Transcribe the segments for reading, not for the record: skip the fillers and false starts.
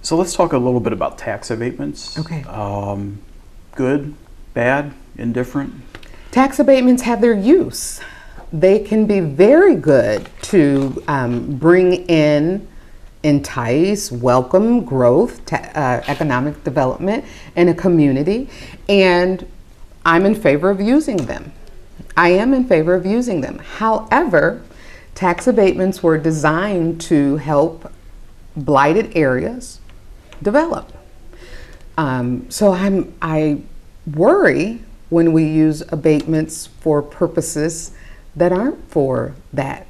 So let's talk a little bit about tax abatements. Okay. Good, bad, indifferent? Tax abatements have their use. They can be very good to bring in, entice, welcome growth, economic development in a community, and I'm in favor of using them. I am in favor of using them. However, tax abatements were designed to help blighted areas develop. So I worry when we use abatements for purposes that aren't for that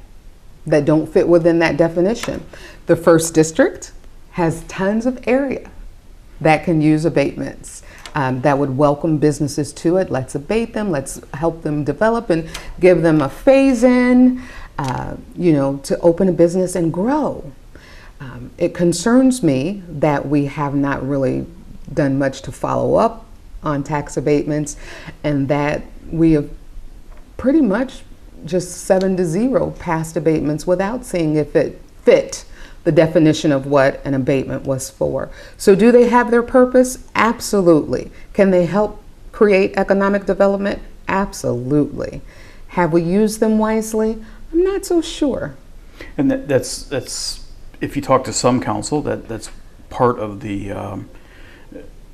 don't fit within that definition. The first district has tons of area that can use abatements. That would welcome businesses to it. Let's abate them, let's help them develop and give them a phase-in, to open a business and grow. It concerns me that we have not really done much to follow up on tax abatements, and that we have pretty much just 7-0 passed abatements without seeing if it fit the definition of what an abatement was for. So do they have their purpose? Absolutely. Can they help create economic development? Absolutely. Have we used them wisely? I'm not so sure. And that's if you talk to some counsel, that's part of the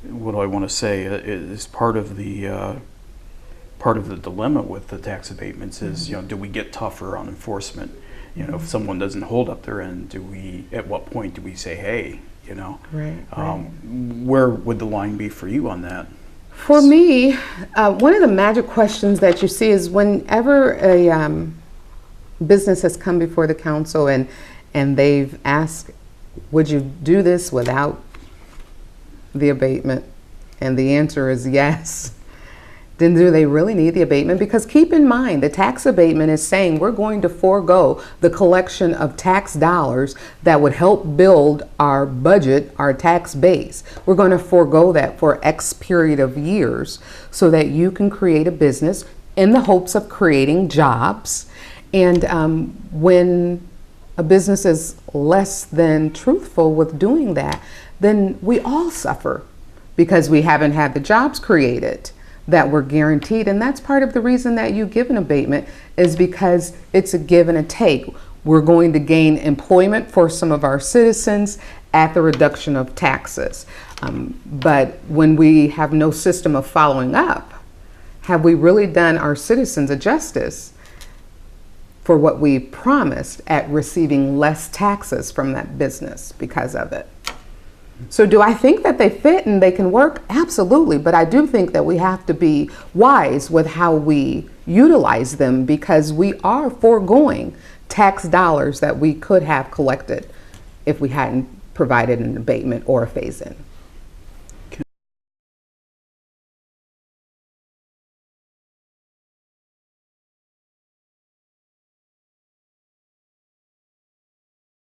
what do I want to say is part of the dilemma with the tax abatements is, do we get tougher on enforcement? If someone doesn't hold up their end, at what point do we say, hey, Right. Where would the line be for you on that? For me, one of the magic questions that you see is whenever a business has come before the council and they've asked, would you do this without the abatement? And the answer is yes. Then do they really need the abatement? Because keep in mind, the tax abatement is saying we're going to forego the collection of tax dollars that would help build our budget, our tax base. We're going to forego that for X period of years so that you can create a business in the hopes of creating jobs. And when a business is less than truthful with doing that, then we all suffer because we haven't had the jobs created that were guaranteed. And that's part of the reason that you give an abatement, is because it's a give and a take. We're going to gain employment for some of our citizens at the reduction of taxes. But when we have no system of following up, have we really done our citizens a justice for what we promised at receiving less taxes from that business because of it? So do I think that they fit and they can work? Absolutely. But I do think that we have to be wise with how we utilize them, because we are foregoing tax dollars that we could have collected if we hadn't provided an abatement or a phase-in.